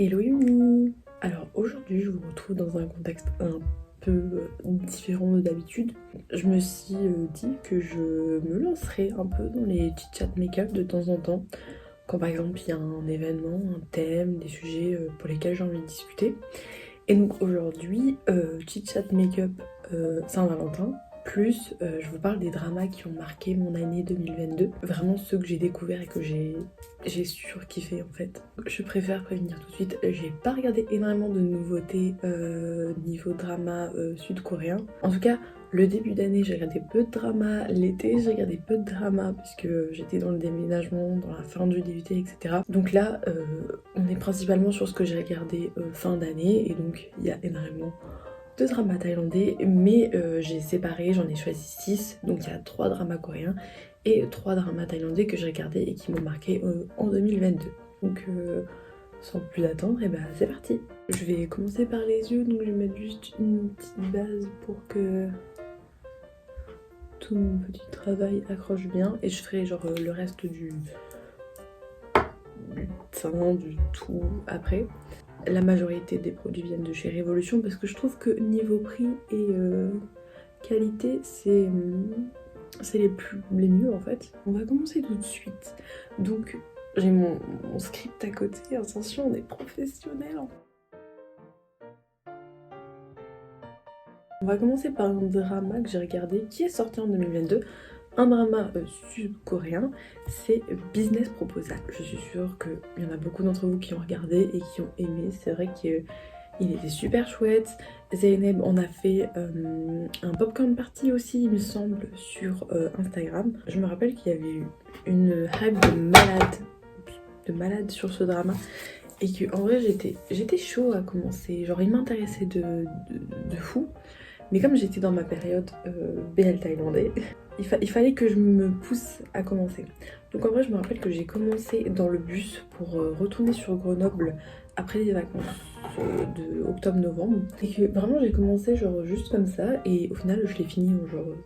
Hello Yumi. Alors aujourd'hui je vous retrouve dans un contexte un peu différent de d'habitude. Je me suis dit que je me lancerais un peu dans les chit chat make-up de temps en temps. Quand par exemple il y a un événement, un thème, des sujets pour lesquels j'ai envie de discuter. Et donc aujourd'hui, chit chat make-up Saint-Valentin. Plus, je vous parle des dramas qui ont marqué mon année 2022. Vraiment ceux que j'ai découverts et que j'ai surkiffé en fait. Je préfère prévenir tout de suite, j'ai pas regardé énormément de nouveautés niveau drama sud-coréen. En tout cas, le début d'année j'ai regardé peu de dramas, l'été j'ai regardé peu de dramas puisque j'étais dans le déménagement, dans la fin du DUT, etc. Donc là, on est principalement sur ce que j'ai regardé fin d'année et donc il y a énormément de dramas thaïlandais, mais j'ai séparé, j'en ai choisi 6, donc il y a 3 dramas coréens et 3 dramas thaïlandais que j'ai regardés et qui m'ont marqué en 2022. Donc sans plus attendre, et bah c'est parti. Je vais commencer par les yeux, donc je vais mettre juste une petite base pour que tout mon petit travail accroche bien et je ferai genre le reste du teint, du tout après. La majorité des produits viennent de chez Révolution parce que je trouve que niveau prix et qualité, c'est les mieux en fait. On va commencer tout de suite. Donc j'ai mon script à côté, attention on est professionnels. On va commencer par un drama que j'ai regardé qui est sorti en 2022. Un drama sud-coréen, c'est Business Proposal. Je suis sûre qu'il y en a beaucoup d'entre vous qui ont regardé et qui ont aimé. C'est vrai qu'il était super chouette. Zeynep en a fait un popcorn party aussi, il me semble, sur Instagram. Je me rappelle qu'il y avait eu une hype de malade sur ce drama. Et que en vrai j'étais chaud à commencer. Genre il m'intéressait de fou. Mais comme j'étais dans ma période BL thaïlandais, il fallait que je me pousse à commencer. Donc en vrai je me rappelle que j'ai commencé dans le bus pour retourner sur Grenoble après les vacances de octobre-novembre. Et que vraiment j'ai commencé genre juste comme ça et au final je l'ai fini en genre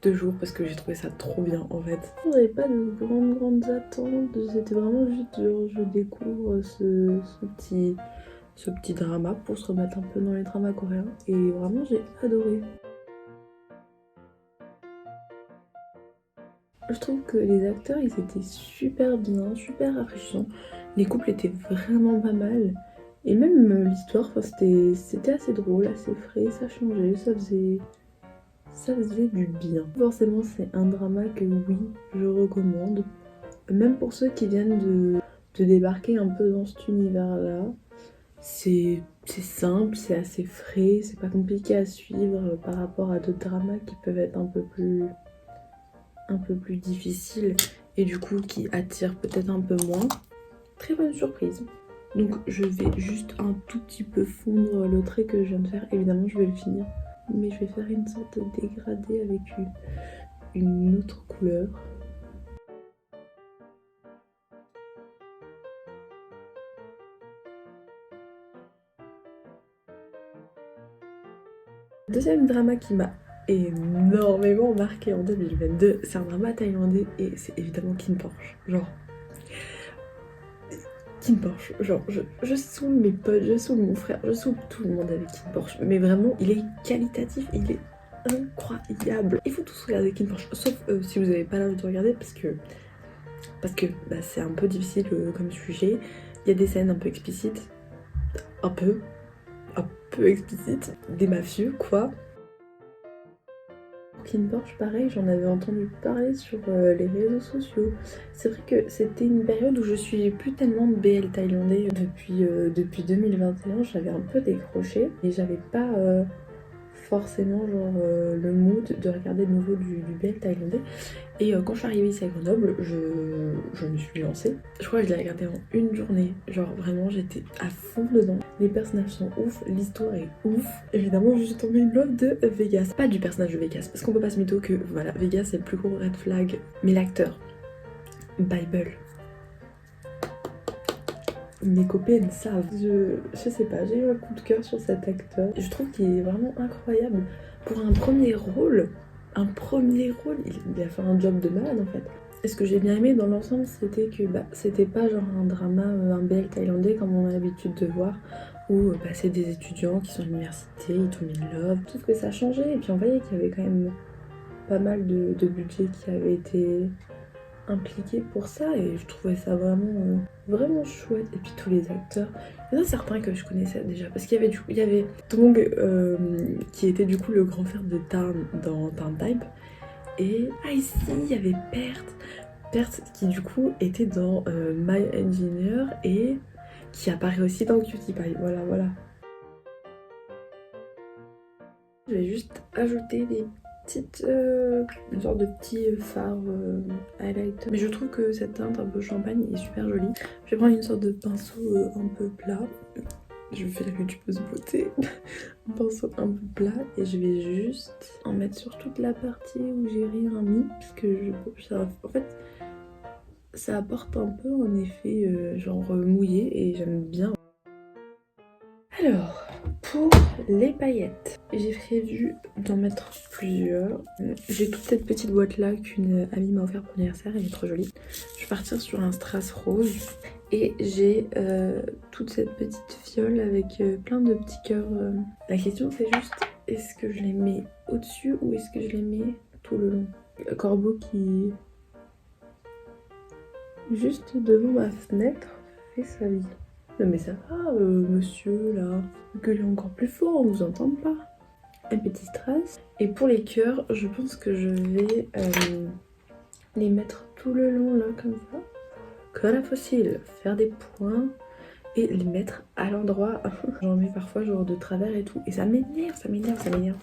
2 jours parce que j'ai trouvé ça trop bien en fait. J'avais pas de grandes attentes, c'était vraiment juste genre je découvre ce petit drama pour se remettre un peu dans les dramas coréens et vraiment j'ai adoré. Je trouve que les acteurs ils étaient super bien, super rafraîchissants, les couples étaient vraiment pas mal et même l'histoire c'était assez drôle, assez frais, ça changeait, ça faisait du bien. Forcément c'est un drama que oui je recommande, même pour ceux qui viennent de débarquer un peu dans cet univers là. C'est simple, c'est assez frais, c'est pas compliqué à suivre par rapport à d'autres dramas qui peuvent être un peu plus difficiles et du coup qui attirent peut-être un peu moins. Très bonne surprise. Donc je vais juste un tout petit peu fondre le trait que je viens de faire. Évidemment je vais le finir, mais je vais faire une sorte de dégradé avec une autre couleur. Le deuxième drama qui m'a énormément marqué en 2022, c'est un drama thaïlandais et c'est évidemment Kin Porsche. Genre, Kin Porsche, genre je saoule mes potes, je saoule mon frère, je saoule tout le monde avec Kin Porsche. Mais vraiment, il est qualitatif, il est incroyable. Il faut tous regarder Kin Porsche, sauf si vous n'avez pas l'âge de regarder parce que bah, c'est un peu difficile comme sujet. Il y a des scènes un peu explicites, un peu explicites, des mafieux quoi. Kin Porsche, pareil, j'en avais entendu parler sur les réseaux sociaux. C'est vrai que c'était une période où je suis plus tellement de BL thaïlandais depuis 2021. J'avais un peu décroché et j'avais pas forcément genre le mood de regarder de nouveau du BL thaïlandais. Et quand je suis arrivée ici à Grenoble, je me suis lancée. Je crois que je l'ai regardé en une journée. Genre vraiment, j'étais à fond dedans. Les personnages sont ouf, l'histoire est ouf. Évidemment, je suis tombée in love de Vegas. Pas du personnage de Vegas, parce qu'on peut pas se mytho que voilà, Vegas c'est le plus gros red flag. Mais l'acteur, Bible. Mes copines savent. Je sais pas, j'ai eu un coup de cœur sur cet acteur. Je trouve qu'il est vraiment incroyable. Pour un premier rôle, il a fait un job de malade en fait. Et ce que j'ai bien aimé dans l'ensemble, c'était que c'était pas genre un drama, un BL thaïlandais comme on a l'habitude de voir, où c'est des étudiants qui sont à l'université, ils tombent in love. Sauf que ça a changé, et puis on voyait qu'il y avait quand même pas mal de budget qui avait été impliqué pour ça, et je trouvais ça vraiment chouette. Et puis tous les acteurs, il y en a certains que je connaissais déjà, parce qu'il y avait il y avait Dong qui était du coup le grand frère de Tarn dans Tarn Type, et ici il y avait Perth qui du coup était dans My Engineer et qui apparaît aussi dans Cutie Pie. Voilà. Je vais juste ajouter des petites, une sorte de petit fard highlighter. Mais je trouve que cette teinte un peu champagne est super jolie. Je vais prendre une sorte de pinceau un peu plat. Je vais faire la youtubeuse beauté. Un pinceau un peu plat et je vais juste en mettre sur toute la partie où j'ai rien mis. Parce que en fait, ça apporte un peu un effet genre mouillé et j'aime bien. Alors, pour les paillettes, j'ai prévu d'en mettre plusieurs. J'ai toute cette petite boîte là qu'une amie m'a offert pour l'anniversaire, elle est trop jolie. Je vais partir sur un strass rose et j'ai toute cette petite fiole avec plein de petits cœurs. La question c'est juste, est-ce que je les mets au-dessus ou est-ce que je les mets tout le long? Le corbeau qui juste devant ma fenêtre fait sa vie. Non mais ça va, monsieur, là. Gueulez encore plus fort, on vous entend pas. Un petit strass. Et pour les cœurs, je pense que je vais les mettre tout le long, là, comme ça. Comme la fossile. Faire des points et les mettre à l'endroit. J'en mets parfois genre de travers et tout. Et ça m'énerve.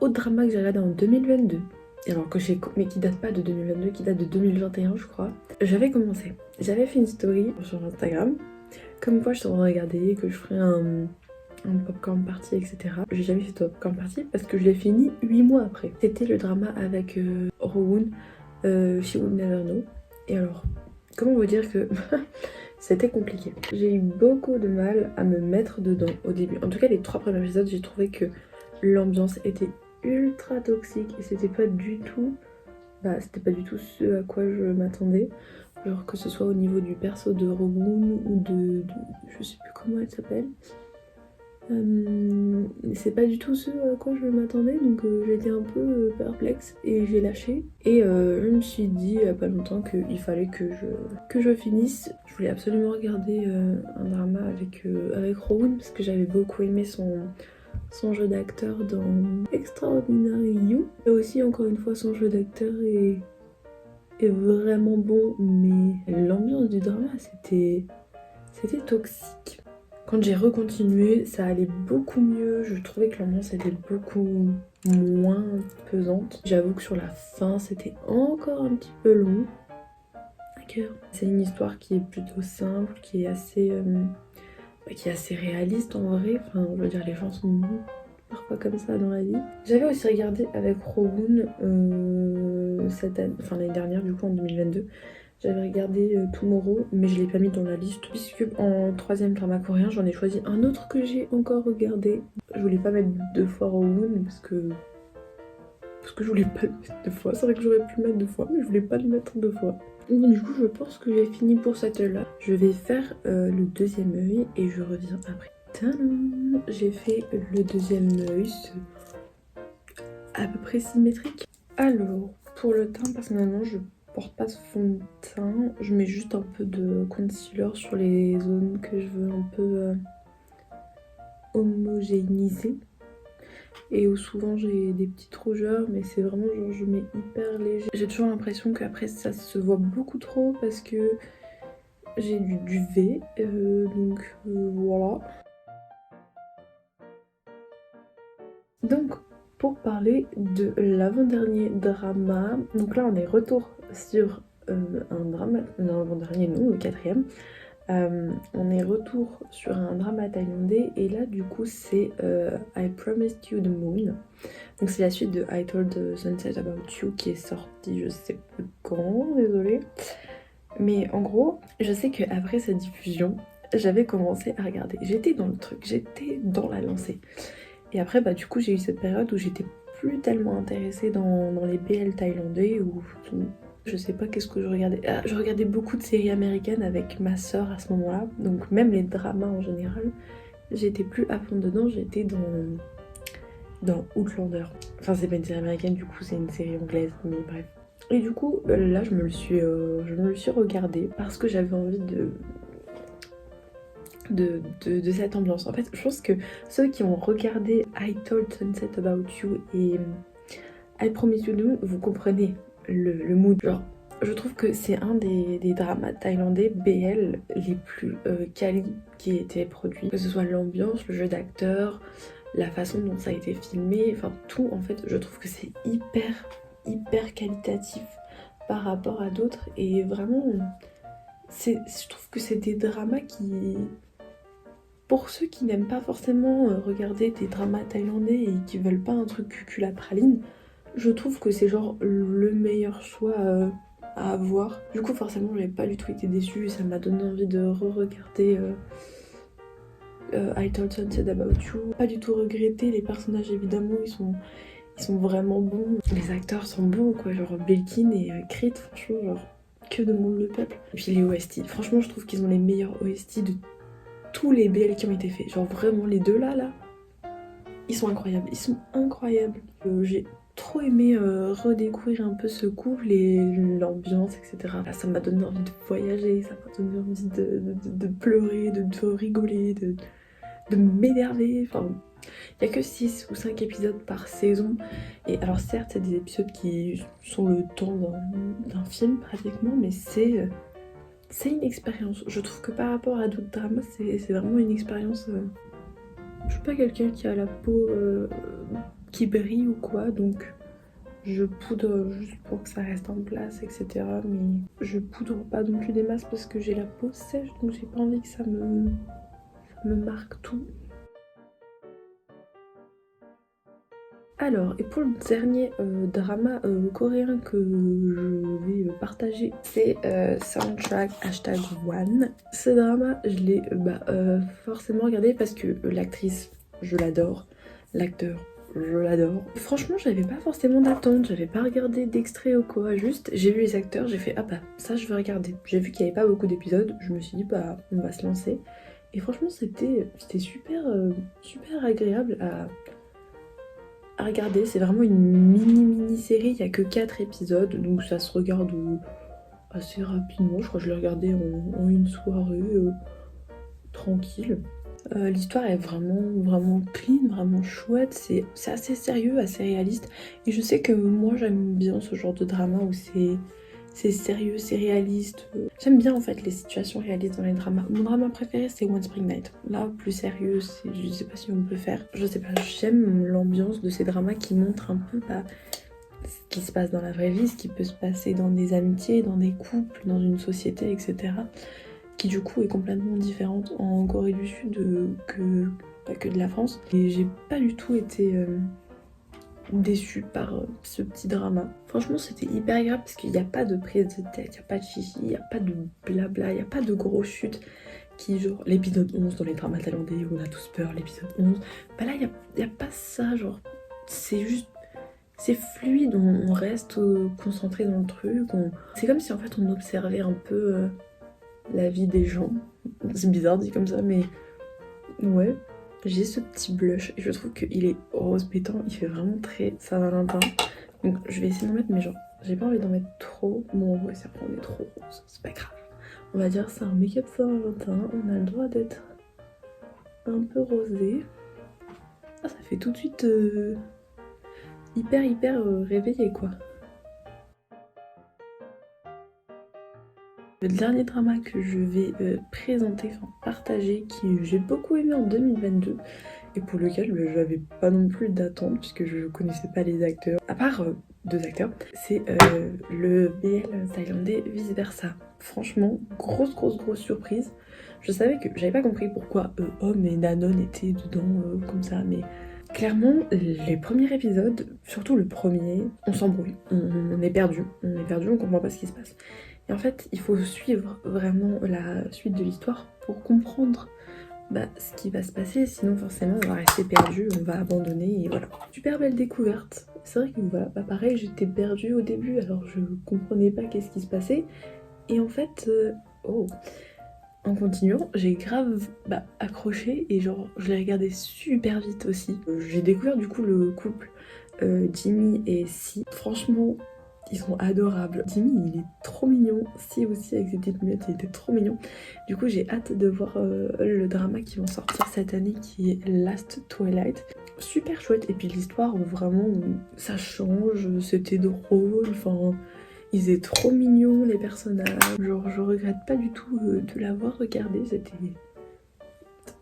Autre drama que j'ai regardé en 2022. Alors que mais qui date pas de 2022, qui date de 2021 je crois. J'avais fait une story sur Instagram, comme quoi je suis en train de regarder, que je ferais un popcorn party, etc. J'ai jamais fait de popcorn party parce que je l'ai fini 8 mois après. C'était le drama avec Rowoon, She Would Never Know. Et alors, comment vous dire que c'était compliqué. J'ai eu beaucoup de mal à me mettre dedans au début. En tout cas, les 3 premiers épisodes, j'ai trouvé que l'ambiance était ultra toxique et c'était pas du tout ce à quoi je m'attendais, genre que ce soit au niveau du perso de Rowoon ou de je sais plus comment elle s'appelle, c'est pas du tout ce à quoi je m'attendais, donc j'étais un peu perplexe et j'ai lâché et je me suis dit il y a pas longtemps qu'il fallait que je finisse. Je voulais absolument regarder un drama avec Rowoon parce que j'avais beaucoup aimé son jeu d'acteur dans Extraordinary You. Et aussi, encore une fois, son jeu d'acteur est vraiment bon, mais l'ambiance du drama, c'était toxique. Quand j'ai recontinué, ça allait beaucoup mieux. Je trouvais que l'ambiance était beaucoup moins pesante. J'avoue que sur la fin, c'était encore un petit peu long. C'est une histoire qui est plutôt simple, qui est assez réaliste en vrai. Enfin, je veux dire, les gens sont parfois comme ça dans la vie. J'avais aussi regardé avec Rowoon l'année dernière, du coup en 2022. J'avais regardé Tomorrow, mais je l'ai pas mis dans la liste puisque en 3e drama coréen, j'en ai choisi un autre que j'ai encore regardé. Je voulais pas mettre 2 fois Rowoon parce que je voulais pas le mettre 2 fois. C'est vrai que j'aurais pu le mettre 2 fois, mais je voulais pas le mettre 2 fois. Donc, du coup, je pense que j'ai fini pour cette là. Je vais faire le 2e œil et je reviens après. Tadam! J'ai fait le 2e œil, à peu près symétrique. Alors, pour le teint, personnellement, je porte pas ce fond de teint. Je mets juste un peu de concealer sur les zones que je veux un peu homogénéiser. Et où souvent j'ai des petites rougeurs, mais c'est vraiment genre je mets hyper léger. J'ai toujours l'impression qu'après ça se voit beaucoup trop parce que j'ai du duvet, donc voilà. Donc pour parler de l'avant-dernier drama, donc là on est retour sur un drama, non l'avant-dernier non, le 4e. On est retour sur un drama thaïlandais et là du coup c'est I Promised You the Moon. Donc c'est la suite de I Told the Sunset About You qui est sortie je sais plus quand, désolée. Mais en gros, je sais qu'après sa diffusion, j'avais commencé à regarder. J'étais dans le truc, j'étais dans la lancée. Et après, du coup, j'ai eu cette période où j'étais plus tellement intéressée dans les BL thaïlandais ou je sais pas qu'est-ce que je regardais. Ah, je regardais beaucoup de séries américaines avec ma sœur à ce moment-là, donc même les dramas en général, j'étais plus à fond dedans, j'étais dans Outlander. Enfin, c'est pas une série américaine, du coup, c'est une série anglaise, mais bref. Et du coup, là, je me le suis regardé parce que j'avais envie de cette ambiance. En fait, je pense que ceux qui ont regardé I Told Sunset About You et I Promise You Do, vous comprenez le mood. Genre, je trouve que c'est un des dramas thaïlandais BL les plus quali qui a été produit. Que ce soit l'ambiance, le jeu d'acteur, la façon dont ça a été filmé, enfin tout en fait, je trouve que c'est hyper qualitatif par rapport à d'autres et vraiment, je trouve que c'est des dramas qui, pour ceux qui n'aiment pas forcément regarder des dramas thaïlandais et qui veulent pas un truc cucul à praline, je trouve que c'est genre le meilleur choix à avoir. Du coup forcément j'avais pas du tout été déçue et ça m'a donné envie de re-regarder I Told Sunset About You. Pas du tout regretté, les personnages évidemment ils sont vraiment bons. Les acteurs sont bons quoi, genre Belkin et Krit, franchement genre que demande le peuple. Et puis les OST, franchement je trouve qu'ils ont les meilleurs OST de tous les BL qui ont été faits. Genre vraiment les deux là, ils sont incroyables. J'ai trop aimé redécouvrir un peu ce couple et l'ambiance, etc. Là, ça m'a donné envie de voyager, ça m'a donné envie de pleurer, de rigoler, de m'énerver. Enfin, il n'y a que 6 ou 5 épisodes par saison. Et alors certes, c'est des épisodes qui sont le temps d'un film pratiquement, mais c'est une expérience. Je trouve que par rapport à d'autres dramas, c'est vraiment une expérience. Je suis pas quelqu'un qui a la peau qui brille ou quoi, donc je poudre juste pour que ça reste en place, etc. Mais je poudre pas non plus des masses parce que j'ai la peau sèche, donc j'ai pas envie que ça me marque tout. Alors, et pour le dernier drama coréen que je vais partager, c'est Soundtrack #1. Ce drama, je l'ai forcément regardé parce que l'actrice, je l'adore, l'acteur, je l'adore. Franchement, j'avais pas forcément d'attente, j'avais pas regardé d'extrait ou quoi, juste j'ai vu les acteurs, j'ai fait ah bah ça je vais regarder. J'ai vu qu'il y avait pas beaucoup d'épisodes, je me suis dit bah on va se lancer. Et franchement c'était super agréable à regarder, c'est vraiment une mini série, il n'y a que 4 épisodes, donc ça se regarde assez rapidement, je crois que je l'ai regardé en une soirée, tranquille. L'histoire est vraiment clean, vraiment chouette, c'est assez sérieux, assez réaliste, et je sais que moi j'aime bien ce genre de drama où c'est sérieux, c'est réaliste. J'aime bien en fait les situations réalistes dans les dramas. Mon drama préféré c'est One Spring Night. Là, plus sérieux, je sais pas si on peut faire. Je sais pas, j'aime l'ambiance de ces dramas qui montrent un peu ce qui se passe dans la vraie vie, ce qui peut se passer dans des amitiés, dans des couples, dans une société, etc. Qui du coup est complètement différente en Corée du Sud que de la France. Et j'ai pas du tout été déçue par ce petit drama. Franchement c'était hyper agréable parce qu'il n'y a pas de prise de tête, il n'y a pas de chichi, il n'y a pas de blabla, il n'y a pas de gros chutes qui genre l'épisode 11 dans les dramas thaïlandais où on a tous peur, l'épisode 11. Bah là il n'y a pas ça, genre c'est juste, c'est fluide, on reste concentré dans le truc, c'est comme si en fait on observait un peu la vie des gens. C'est bizarre dit comme ça mais ouais. J'ai ce petit blush et je trouve qu'il est rose pétant, il fait vraiment très Saint-Valentin. Donc je vais essayer d'en mettre, mais genre j'ai pas envie d'en mettre trop. Bon ouais, c'est on est trop rose, c'est pas grave. On va dire c'est un make-up Saint-Valentin, on a le droit d'être un peu rosé. Ah, ça fait tout de suite hyper réveillé quoi. Le dernier drama que je vais présenter, enfin partager, qui j'ai beaucoup aimé en 2022 et pour lequel j'avais pas non plus d'attente puisque je connaissais pas les acteurs, à part 2 acteurs, c'est le BL thaïlandais Vice Versa. Franchement, grosse surprise. Je savais que j'avais pas compris pourquoi Homme et Nanon étaient dedans comme ça, mais clairement, les premiers épisodes, surtout le premier, on s'embrouille, on est perdu, on comprend pas ce qui se passe. Et en fait, il faut suivre vraiment la suite de l'histoire pour comprendre ce qui va se passer, sinon forcément on va rester perdu, on va abandonner et voilà. Super belle découverte. C'est vrai que voilà, pareil, j'étais perdue au début, alors je comprenais pas qu'est-ce qui se passait. Et en fait, en continuant, j'ai grave accroché et genre je l'ai regardé super vite aussi. J'ai découvert du coup le couple Jimmy et Si. Franchement, ils sont adorables. Jimmy, il est trop mignon. Si aussi, avec ses petites lunettes, il était trop mignon. Du coup, j'ai hâte de voir le drama qui vont sortir cette année, qui est Last Twilight. Super chouette. Et puis l'histoire, vraiment, ça change. C'était drôle. Enfin, ils étaient trop mignons, les personnages. Genre, je regrette pas du tout de l'avoir regardé.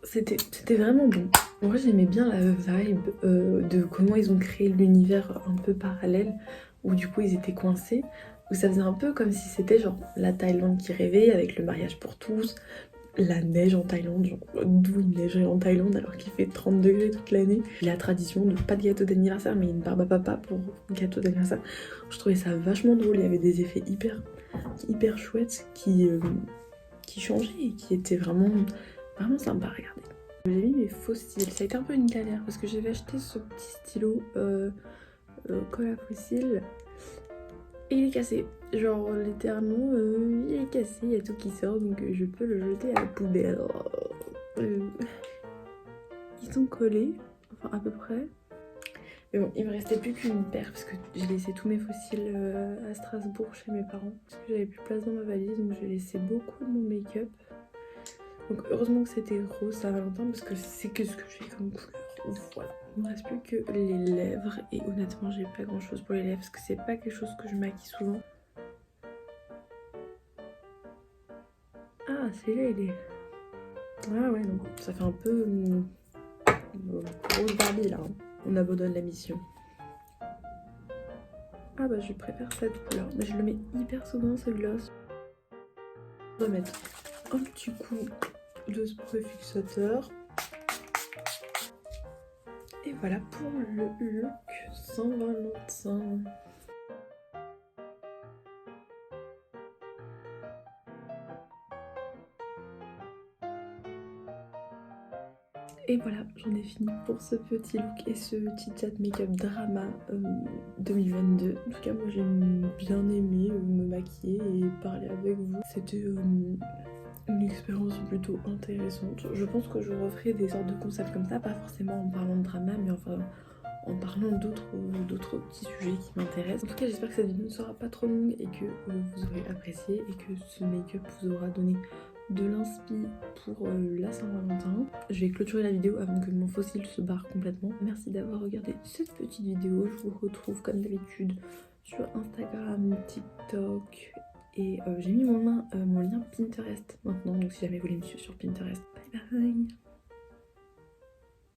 C'était vraiment bon. En vrai, j'aimais bien la vibe de comment ils ont créé l'univers un peu parallèle, où du coup ils étaient coincés, où ça faisait un peu comme si c'était genre la Thaïlande qui rêvait avec le mariage pour tous, la neige en Thaïlande, genre d'où il neigerait en Thaïlande alors qu'il fait 30 degrés toute l'année, la tradition de pas de gâteau d'anniversaire mais une barbe à papa pour gâteau d'anniversaire. Je trouvais ça vachement drôle, il y avait des effets hyper chouettes qui changeaient et qui étaient vraiment sympa à regarder. J'ai mis mes fossiles, ça a été un peu une galère parce que j'avais acheté ce petit stylo colle à fossiles et il est cassé. Genre littéralement il est cassé, il y a tout qui sort donc je peux le jeter à la poubelle. Ils sont collés, enfin à peu près. Mais bon, il me restait plus qu'une paire parce que j'ai laissé tous mes fossiles à Strasbourg chez mes parents parce que j'avais plus de place dans ma valise donc j'ai laissé beaucoup de mon make-up. Donc heureusement que c'était rose Saint-Valentin parce que c'est que ce que j'ai comme couleur. Voilà. Il me reste plus que les lèvres et honnêtement j'ai pas grand chose pour les lèvres parce que c'est pas quelque chose que je maquille souvent. Ah celui-là il est... Ah ouais non, ça fait un peu rose Barbie là. Hein. On abandonne la mission. Ah bah je préfère cette couleur. Mais je le mets hyper souvent ce gloss. On va mettre un petit coup de spray fixateur. Et voilà pour le look Saint-Valentin. Et voilà, j'en ai fini pour ce petit look et ce petit chat make-up drama 2022. En tout cas, moi j'ai bien aimé me maquiller et parler avec vous. C'était une expérience plutôt intéressante. Je pense que je referai des sortes de concepts comme ça, pas forcément en parlant de drama, mais enfin en parlant d'autres petits sujets qui m'intéressent. En tout cas, j'espère que cette vidéo ne sera pas trop longue et que vous aurez apprécié et que ce make-up vous aura donné de l'inspi pour la Saint-Valentin. Je vais clôturer la vidéo avant que mon fossile se barre complètement. Merci d'avoir regardé cette petite vidéo. Je vous retrouve comme d'habitude sur Instagram, TikTok et j'ai mis mon lien Pinterest maintenant. Donc si jamais vous voulez me suivre sur Pinterest, bye bye.